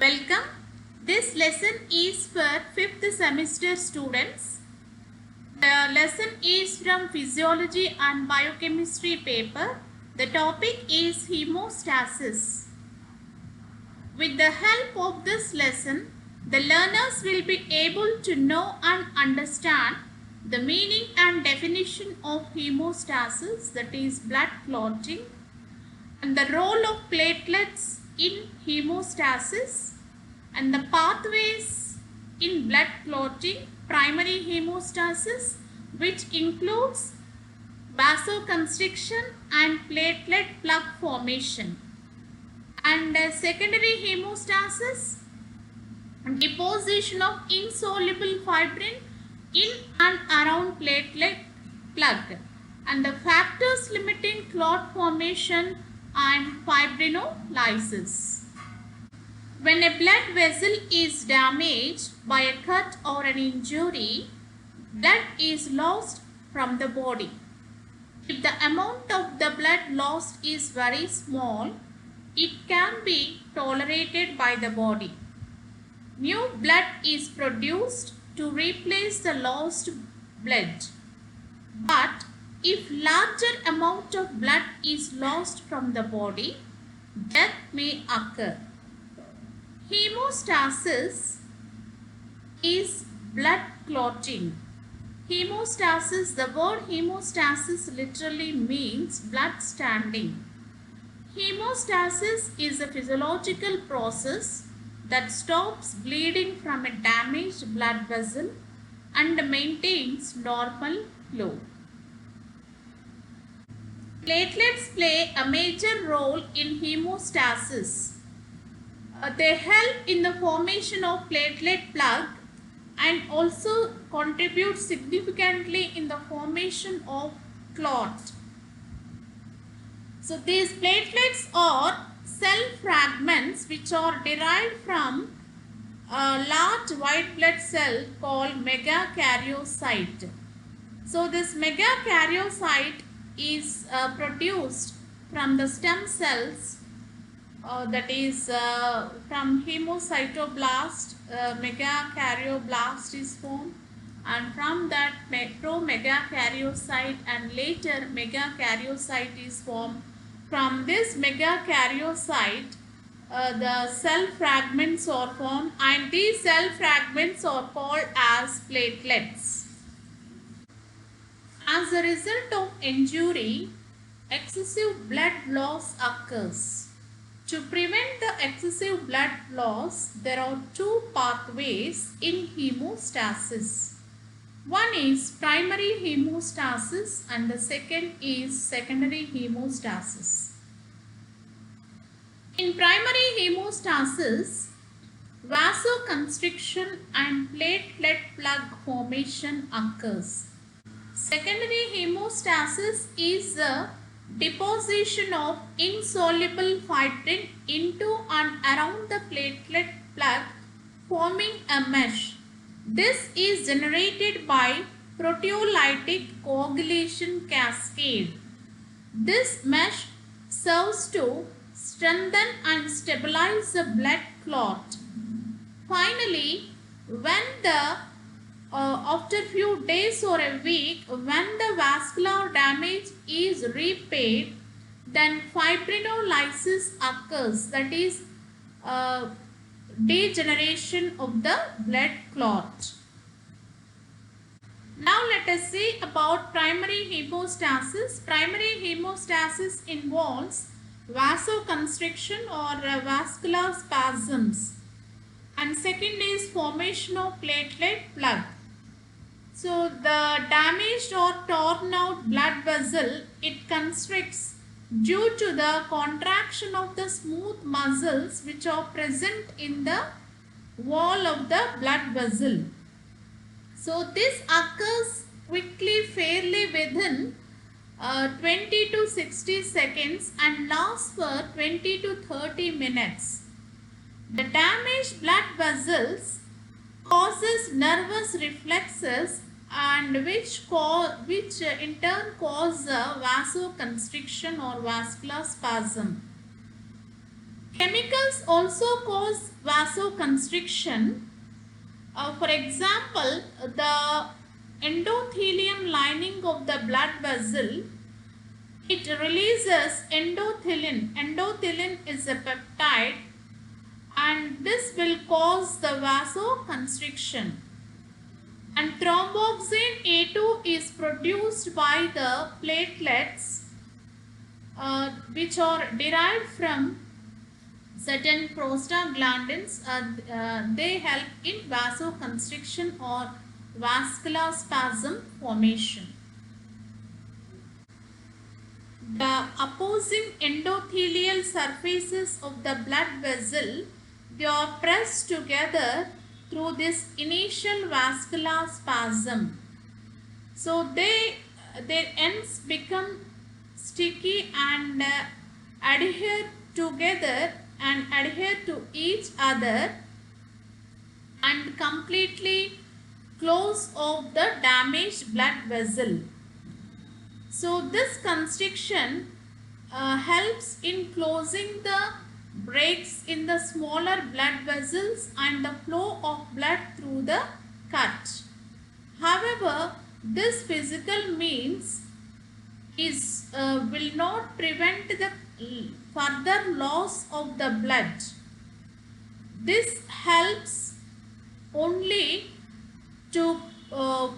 Welcome. This lesson is for 5th semester students. The lesson is from Physiology and Biochemistry paper. The topic is hemostasis. With the help of this lesson, the learners will be able to know and understand the meaning and definition of hemostasis, that is blood clotting, and the role of platelets in hemostasis, and the pathways in blood clotting, primary hemostasis, which includes vasoconstriction and platelet plug formation, and secondary hemostasis, deposition of insoluble fibrin in and around platelet plug, and the factors limiting clot formation and fibrinolysis. When a blood vessel is damaged by a cut or an injury, blood is lost from the body. If the amount of the blood lost is very small, it can be tolerated by the body. New blood is produced to replace the lost blood. But if larger amount of blood is lost from the body, death may occur. Hemostasis is blood clotting. Hemostasis, the word hemostasis literally means blood standing. Hemostasis is a physiological process that stops bleeding from a damaged blood vessel and maintains normal flow. Platelets play a major role in hemostasis. They help in the formation of platelet plug and also contribute significantly in the formation of clot. So these platelets are cell fragments which are derived from a large white blood cell called megakaryocyte. So this megakaryocyte is produced from the stem cells, that is from hemocytoblast, megakaryoblast is formed, and from that promegakaryocyte and later megakaryocyte is formed. From this megakaryocyte, the cell fragments are formed, and these cell fragments are called as platelets. As a result of injury, excessive blood loss occurs. To prevent the excessive blood loss, there are two pathways in hemostasis. One is primary hemostasis and the second is secondary hemostasis. In primary hemostasis, vasoconstriction and platelet plug formation occurs. Secondary hemostasis is the deposition of insoluble fibrin into and around the platelet plug, forming a mesh. This is generated by proteolytic coagulation cascade. This mesh serves to strengthen and stabilize the blood clot. Finally, when after few days or a week, when the vascular damage is repaired, then fibrinolysis occurs, that is degeneration of the blood clot. Now let us see about primary hemostasis. Primary hemostasis involves vasoconstriction or vascular spasms, and second is formation of platelet plug. So the damaged or torn out blood vessel, it constricts due to the contraction of the smooth muscles which are present in the wall of the blood vessel. So this occurs quickly, fairly within 20 to 60 seconds and lasts for 20 to 30 minutes. The damaged blood vessels causes nervous reflexes and which in turn cause vasoconstriction or vascular spasm. Chemicals also cause vasoconstriction. For example, the endothelium lining of the blood vessel, it releases endothelin. Endothelin is a peptide and this will cause the vasoconstriction. And thromboxane A2 is produced by the platelets which are derived from certain prostaglandins. They help in vasoconstriction or vascular spasm formation. The opposing endothelial surfaces of the blood vessel, they are pressed together through this initial vascular spasm. So their ends become sticky and adhere together and adhere to each other and completely close off the damaged blood vessel. So this constriction helps in closing the breaks in the smaller blood vessels and the flow of blood through the cut. However, this physical means will not prevent the further loss of the blood. This helps only to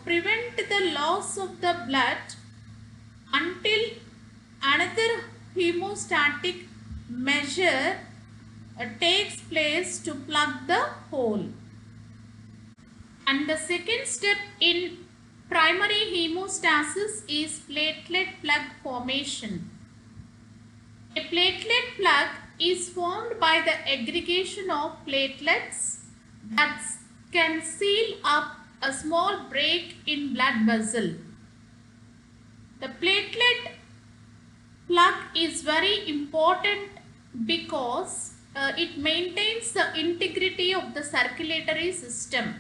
prevent the loss of the blood until another hemostatic measure takes place to plug the hole. And the second step in primary hemostasis is platelet plug formation. A platelet plug is formed by the aggregation of platelets that can seal up a small break in blood vessel. The platelet plug is very important because it maintains the integrity of the circulatory system.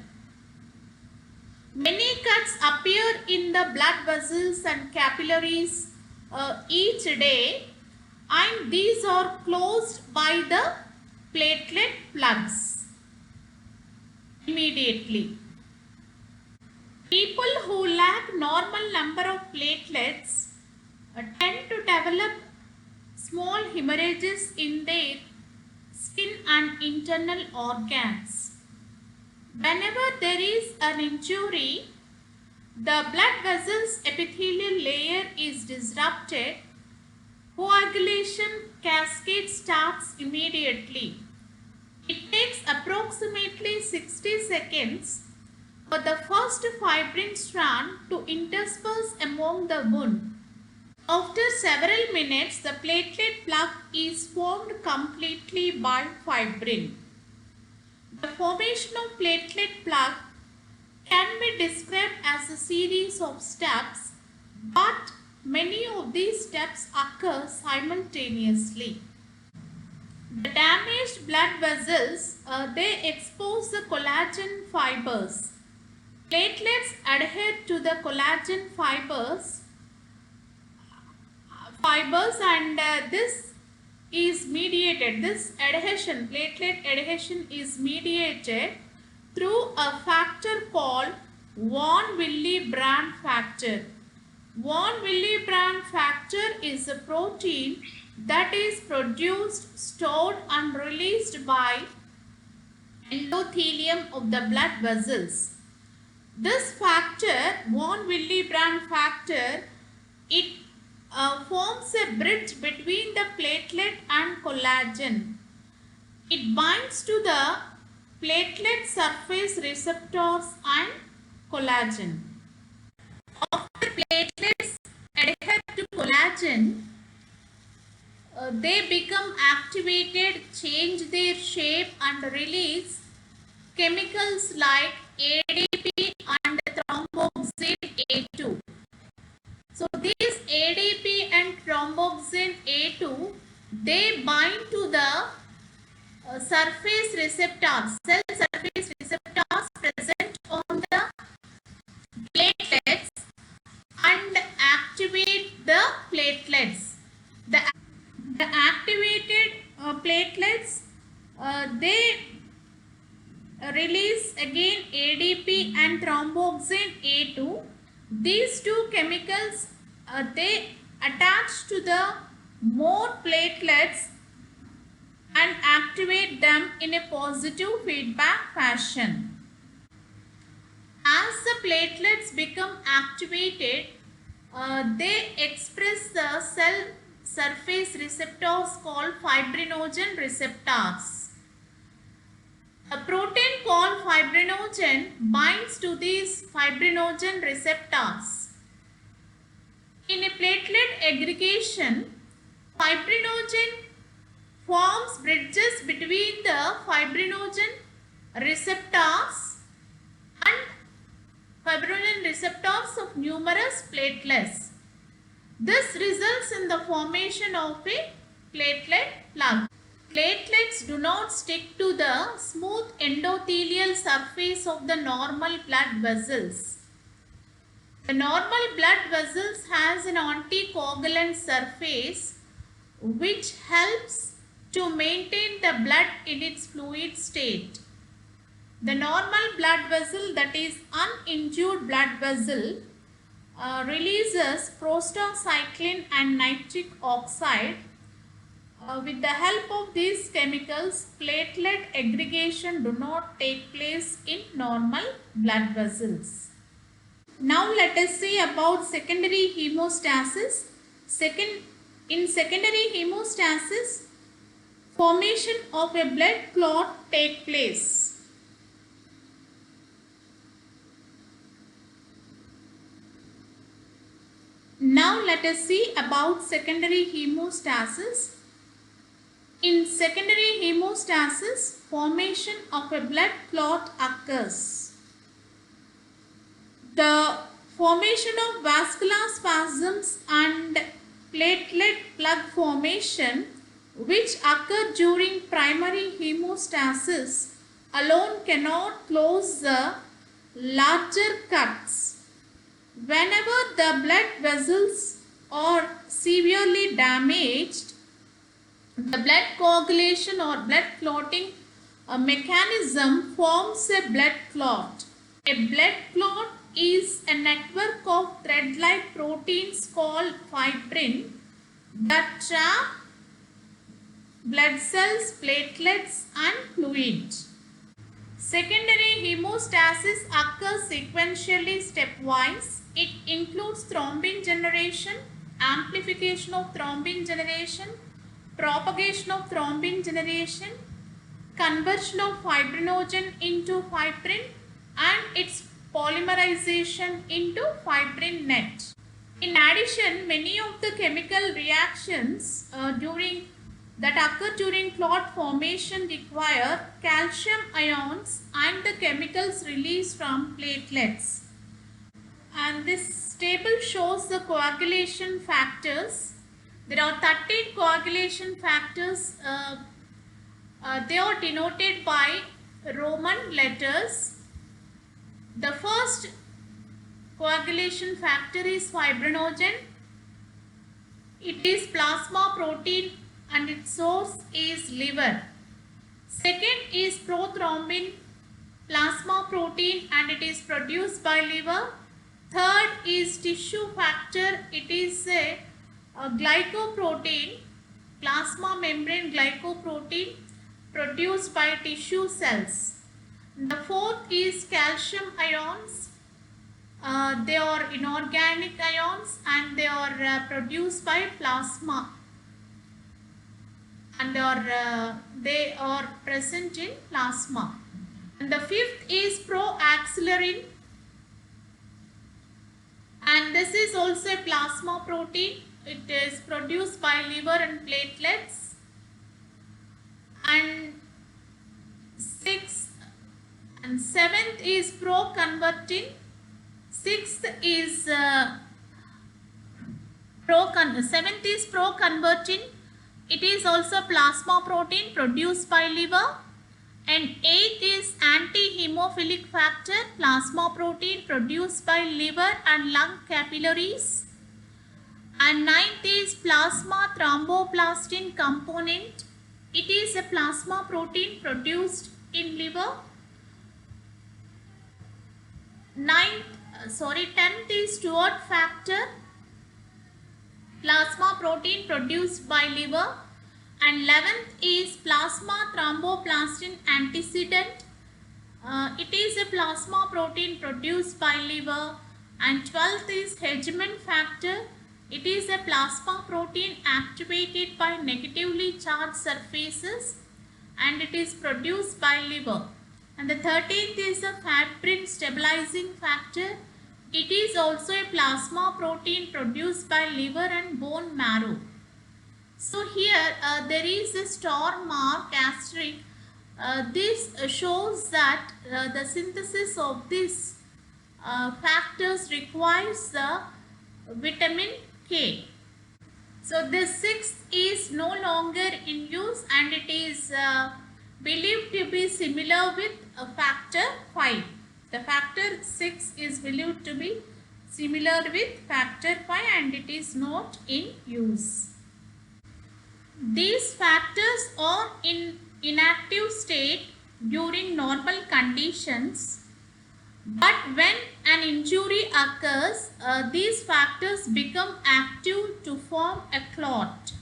Many cuts appear in the blood vessels and capillaries each day, and these are closed by the platelet plugs immediately. People who lack normal number of platelets tend to develop small hemorrhages in their skin and internal organs. Whenever there is an injury, the blood vessel's epithelial layer is disrupted. Coagulation cascade starts immediately. It takes approximately 60 seconds for the first fibrin strand to intersperse among the wound. After several minutes, the platelet plug is formed completely by fibrin. The formation of platelet plug can be described as a series of steps, but many of these steps occur simultaneously. The damaged blood vessels, they expose the collagen fibers. Platelets adhere to the collagen fibers and this is mediated, this adhesion, platelet adhesion is mediated through a factor called von Willebrand factor. Von Willebrand factor is a protein that is produced, stored and released by endothelium of the blood vessels. This factor, von Willebrand factor, it forms a bridge between the platelet and collagen. It binds to the platelet surface receptors and collagen. After platelets adhere to collagen, they become activated, change their shape and release chemicals like ADP and thromboxane A2. So these ADP and thromboxane A2, they bind to the surface receptors, cell surface receptors present on the platelets and activate the platelets. The activated platelets, they release again ADP and thromboxane A2. These two chemicals, they attach to the more platelets and activate them in a positive feedback fashion. As the platelets become activated, they express the cell surface receptors called fibrinogen receptors. A protein called fibrinogen binds to these fibrinogen receptors. In a platelet aggregation, fibrinogen forms bridges between the fibrinogen receptors and fibrinogen receptors of numerous platelets. This results in the formation of a platelet plug. Platelets do not stick to the smooth endothelial surface of the normal blood vessels. The normal blood vessels has an anticoagulant surface which helps to maintain the blood in its fluid state. The normal blood vessel, that is uninjured blood vessel, releases prostacyclin and nitric oxide. With the help of these chemicals, platelet aggregation do not take place in normal blood vessels. Now let us see about secondary hemostasis. In secondary hemostasis, formation of a blood clot take place. Now let us see about secondary hemostasis. In secondary hemostasis, formation of a blood clot occurs. The formation of vascular spasms and platelet plug formation, which occur during primary hemostasis, alone cannot close the larger cuts. Whenever the blood vessels are severely damaged, the blood coagulation or blood clotting mechanism forms a blood clot. A blood clot is a network of thread-like proteins called fibrin that trap blood cells, platelets and fluid. Secondary hemostasis occurs sequentially stepwise. It includes thrombin generation, amplification of thrombin generation, propagation of thrombin generation, conversion of fibrinogen into fibrin and its polymerization into fibrin net. In addition, many of the chemical reactions that occur during clot formation require calcium ions and the chemicals released from platelets. And this table shows the coagulation factors. There are 13 coagulation factors. They are denoted by Roman letters. The first coagulation factor is fibrinogen. It is plasma protein and its source is liver. Second is prothrombin, plasma protein, and it is produced by liver. Third is tissue factor. It is a glycoprotein, plasma membrane glycoprotein produced by tissue cells. The fourth is calcium ions. They are inorganic ions and they are produced by plasma, and they are present in plasma. And the fifth is proaxillerin, and this is also a plasma protein. It is produced by liver and platelets. And sixth and seventh is proconvertin. Sixth is seventh is proconvertin. It is also plasma protein produced by liver. And eighth is anti-hemophilic factor, plasma protein produced by liver and lung capillaries. And ninth is plasma thromboplastin component. It plasma protein produced in liver. 10th is Stuart factor, plasma protein produced by liver. And 11th is plasma thromboplastin antecedent. It is a plasma protein produced by liver. And 12th is Hedgeman factor. It is a plasma protein activated by negatively charged surfaces and it is produced by liver. And the 13th is a fibrin stabilizing factor. It is also a plasma protein produced by liver and bone marrow. So here there is a star mark asterisk. This shows that the synthesis of these factors requires the vitamin K. So the 6th is no longer in use and it is believed to be similar with factor 5. The factor 6 is believed to be similar with factor 5 and it is not in use. These factors are in inactive state during normal conditions. But when an injury occurs, these factors become active to form a clot.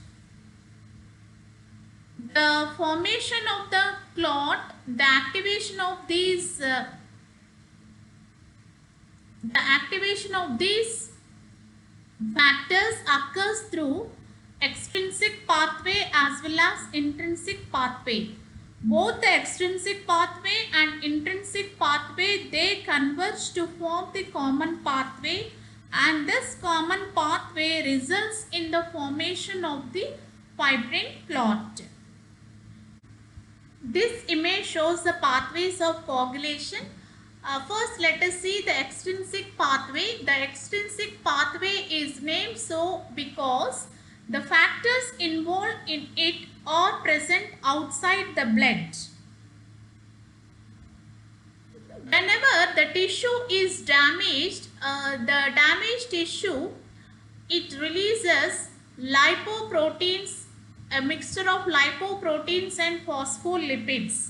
The formation of the clot, the activation of these factors occurs through extrinsic pathway as well as intrinsic pathway. Both the extrinsic pathway and intrinsic pathway, they converge to form the common pathway and this common pathway results in the formation of the fibrin clot. This image shows the pathways of coagulation. First let us see the extrinsic pathway. The extrinsic pathway is named so because the factors involved in it are present outside the blood. Whenever the tissue is damaged, the damaged tissue, it releases lipoproteins, a mixture of lipoproteins and phospholipids.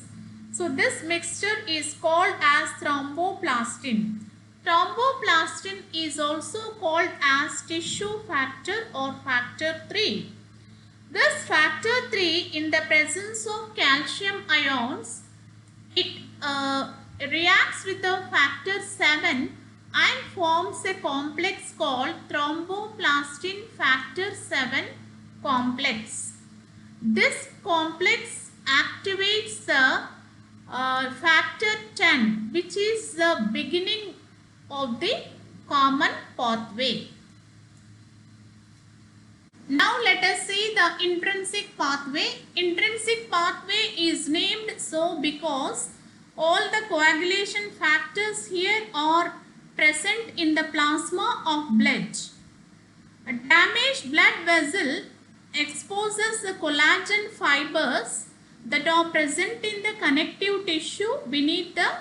So this mixture is called as thromboplastin. Thromboplastin is also called as tissue factor or factor 3. This factor 3 in the presence of calcium ions, it reacts with the factor 7 and forms a complex called thromboplastin factor 7 complex. This complex activates the factor 10 which is the beginning of the common pathway. Now let us see the intrinsic pathway. Intrinsic pathway is named so because all the coagulation factors here are present in the plasma of blood. A damaged blood vessel exposes the collagen fibers that are present in the connective tissue beneath the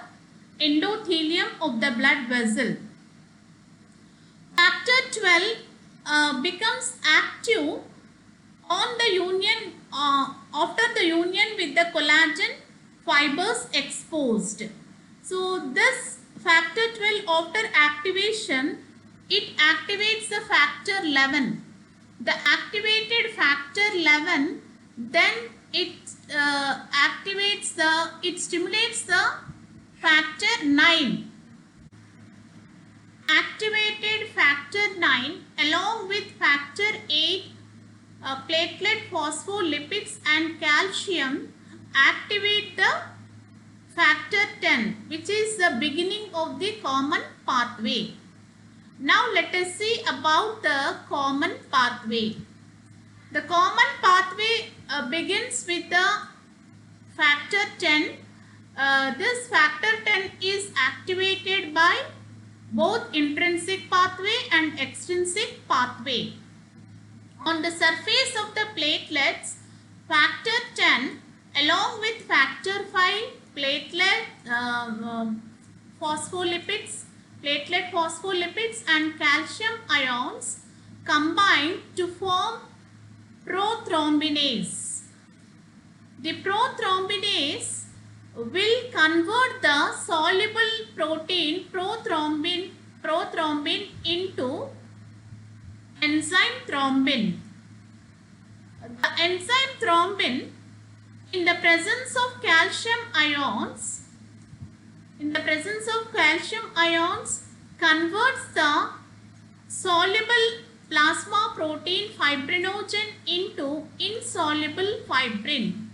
endothelium of the blood vessel. Factor 12 becomes active on the union after the union with the collagen fibers exposed. So this factor 12 after activation, it activates the factor 11. The activated factor 11 then it stimulates the factor 9. Activated factor 9 along with factor 8, platelet phospholipids and calcium activate the factor 10 which is the beginning of the common pathway. Now let us see about the common pathway. The common pathway begins with the factor 10. This factor 10 is activated by both intrinsic pathway and extrinsic pathway. On the surface of the platelets, factor 10 along with factor 5, platelet phospholipids and calcium ions combine to form prothrombinase. The prothrombinase will convert the soluble protein prothrombin into enzyme thrombin. The enzyme thrombin, in the presence of calcium ions, converts the soluble plasma protein fibrinogen into insoluble fibrin.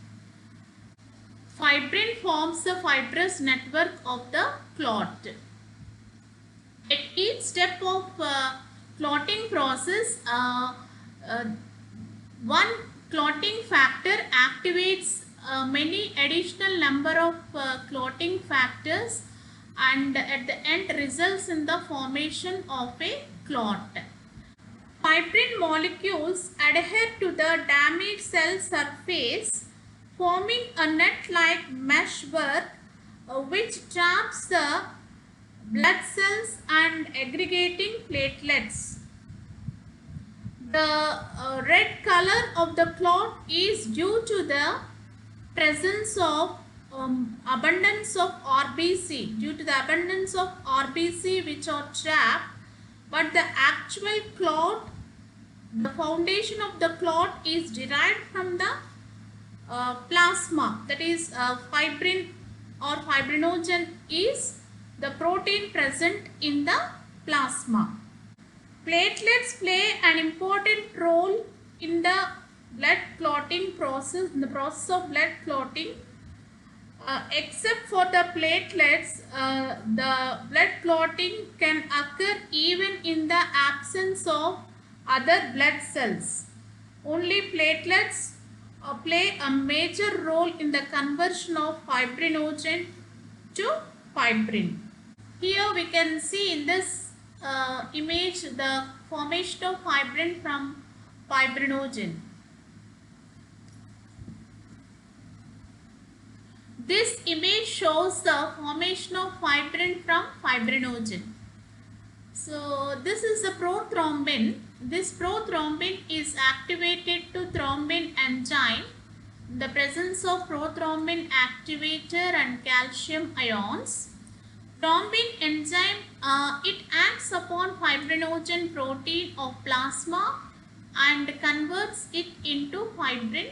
Fibrin forms the fibrous network of the clot. At each step of clotting process, one clotting factor activates many additional number of clotting factors, and at the end results in the formation of a clot. Fibrin molecules adhere to the damaged cell surface, forming a net-like meshwork which traps the blood cells and aggregating platelets. The red color of the clot is due to the presence of abundance of RBC, which are trapped, but the actual clot, the foundation of the clot is derived from the plasma, that is fibrin or fibrinogen is the protein present in the plasma. Platelets play an important role in the blood clotting process, in the process of blood clotting. Except for the platelets, the blood clotting can occur even in the absence of other blood cells. Only platelets play a major role in the conversion of fibrinogen to fibrin. Here we can see in this image the formation of fibrin from fibrinogen. This image shows the formation of fibrin from fibrinogen. So this is the prothrombin. This prothrombin is activated to thrombin enzyme. In the presence of prothrombin activator and calcium ions, thrombin enzyme it acts upon fibrinogen protein of plasma and converts it into fibrin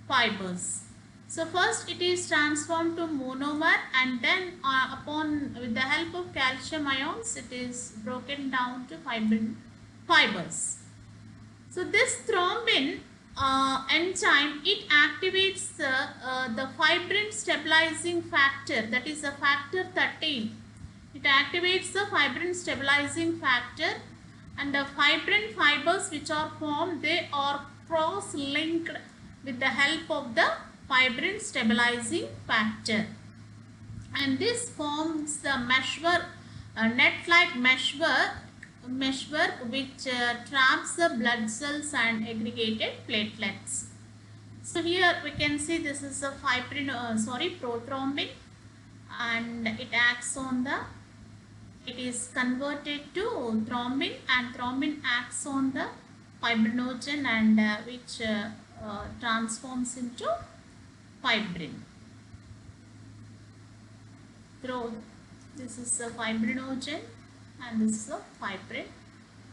fibers. So first it is transformed to monomer, and then with the help of calcium ions it is broken down to fibrin fibers. So this thrombin enzyme, it activates the fibrin stabilizing factor, that is the factor 13. It activates the fibrin stabilizing factor, and the fibrin fibers which are formed, they are cross-linked with the help of the fibrin stabilizing factor, and this forms the meshwork, net-like meshwork which traps the blood cells and aggregated platelets. So here we can see this is a prothrombin, and it acts on the, it is converted to thrombin, and thrombin acts on the fibrinogen, and which transforms into fibrin. This is a fibrinogen and this is a fibrin.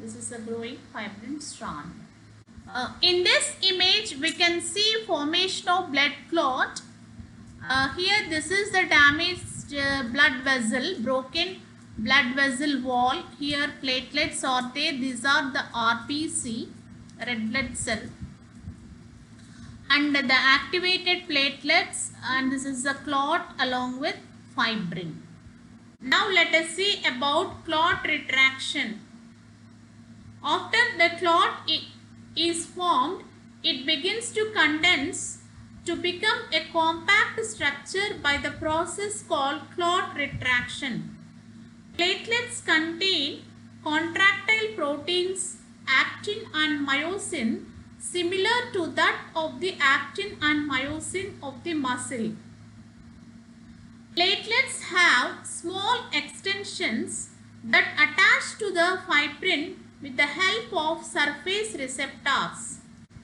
This is a growing fibrin strand. In this image we can see formation of blood clot. Here this is the damaged blood vessel, broken blood vessel wall. Here platelets are there. These are the RBC, red blood cell, and the activated platelets, and this is the clot along with fibrin. Now let us see about clot retraction. After the clot is formed, it begins to condense to become a compact structure by the process called clot retraction. Platelets contain contractile proteins, actin and myosin, similar to that of the actin and myosin of the muscle. Platelets have small extensions that attach to the fibrin with the help of surface receptors.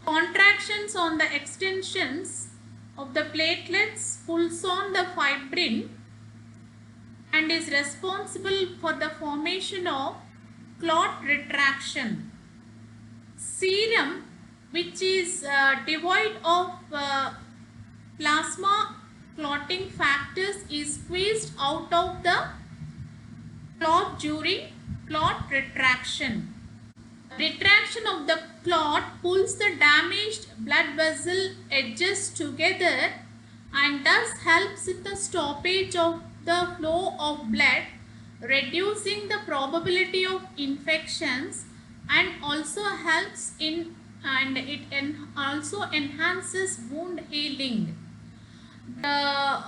Contractions on the extensions of the platelets pulls on the fibrin and is responsible for the formation of clot retraction. Serum, which is devoid of plasma clotting factors, is squeezed out of the clot during clot retraction. Retraction of the clot pulls the damaged blood vessel edges together and thus helps in the stoppage of the flow of blood, reducing the probability of infections, and also helps in also enhances wound healing. The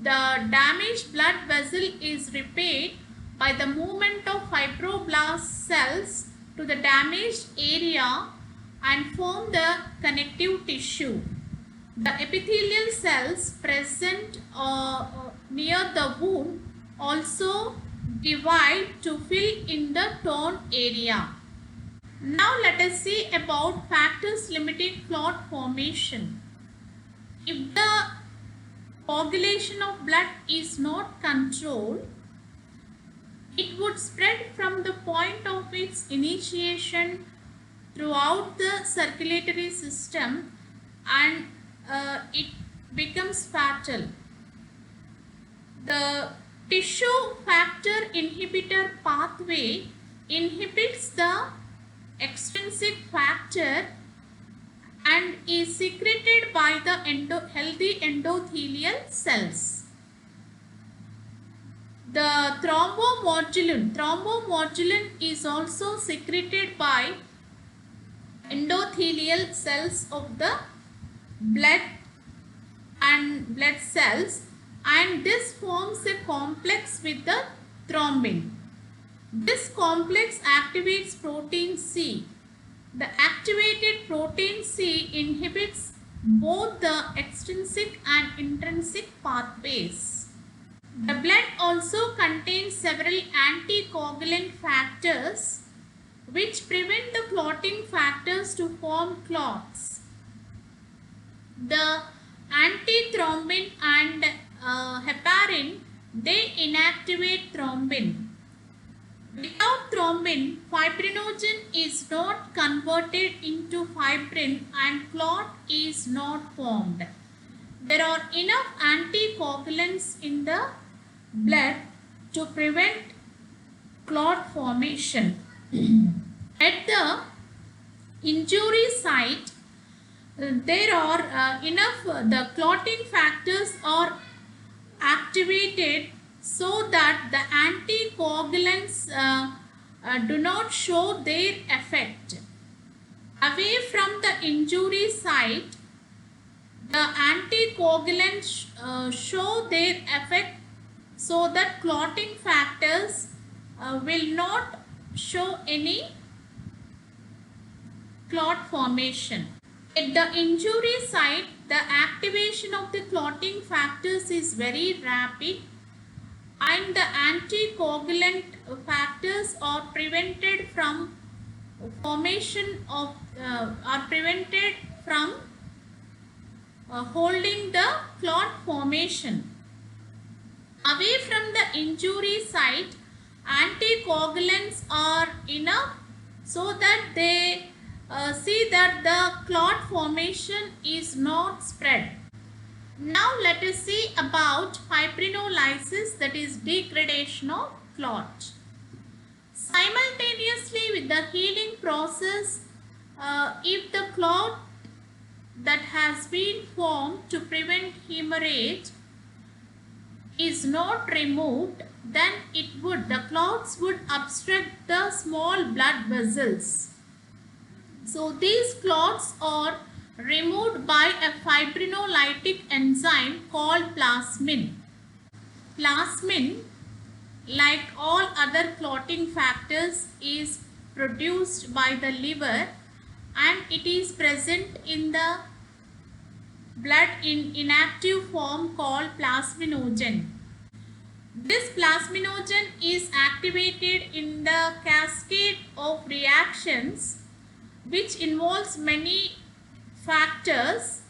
damaged blood vessel is repaired by the movement of fibroblast cells to the damaged area and form the connective tissue. The epithelial cells present near the wound also divide to fill in the torn area. Now let us see about factors limiting clot formation. If the coagulation of blood is not controlled, it would spread from the point of its initiation throughout the circulatory system and it becomes fatal. The tissue factor inhibitor pathway inhibits the extrinsic factor and is secreted by the healthy endothelial cells. The thrombomodulin is also secreted by endothelial cells of the blood cells, and this forms a complex with the thrombin. This complex activates protein C. The activated protein C inhibits both the extrinsic and intrinsic pathways. The blood also contains several anticoagulant factors which prevent the clotting factors to form clots. The antithrombin and heparin, they inactivate thrombin. Without thrombin, fibrinogen is not converted into fibrin and clot is not formed. There are enough anticoagulants in the blood to prevent clot formation. At the injury site, there are the clotting factors are activated so that the anticoagulants do not show their effect. Away from the injury site, the anticoagulants show their effect so that clotting factors will not show any clot formation. At the injury site, the activation of the clotting factors is very rapid and the anticoagulant factors are prevented from formation of holding the clot formation. Away from the injury site, anticoagulants are enough so that they see that the clot formation is not spread. Now let us see about fibrinolysis, that is degradation of clot. Simultaneously with the healing process, if the clot that has been formed to prevent hemorrhage is not removed, then the clots would obstruct the small blood vessels. So these clots are removed by a fibrinolytic enzyme called plasmin. Plasmin, like all other clotting factors, is produced by the liver and it is present in the blood in inactive form called plasminogen. This plasminogen is activated in the cascade of reactions which involves many factors,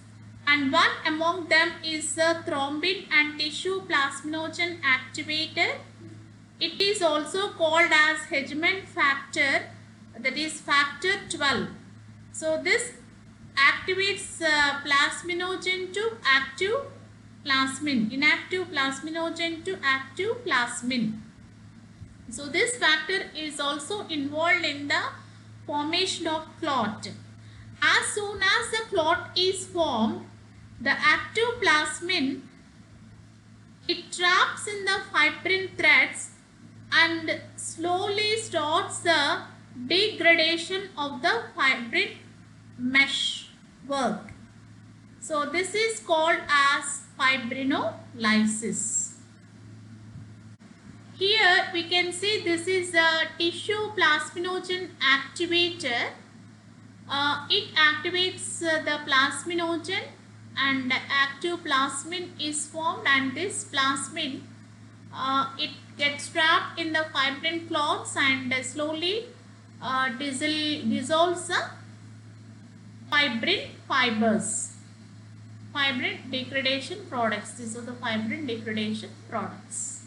and one among them is the thrombin and tissue plasminogen activator. It is also called as Hedgeman factor, that is factor 12. So this activates plasminogen to active plasmin, inactive plasminogen to active plasmin. So this factor is also involved in the formation of clot. As soon as the clot is formed, the active plasmin, it traps in the fibrin threads and slowly starts the degradation of the fibrin mesh work. So this is called as fibrinolysis. Here we can see this is a tissue plasminogen activator. It activates the plasminogen and active plasmin is formed, and this plasmin it gets trapped in the fibrin clots and slowly dissolves the fibrin fibers. Fibrin degradation products. These are the fibrin degradation products.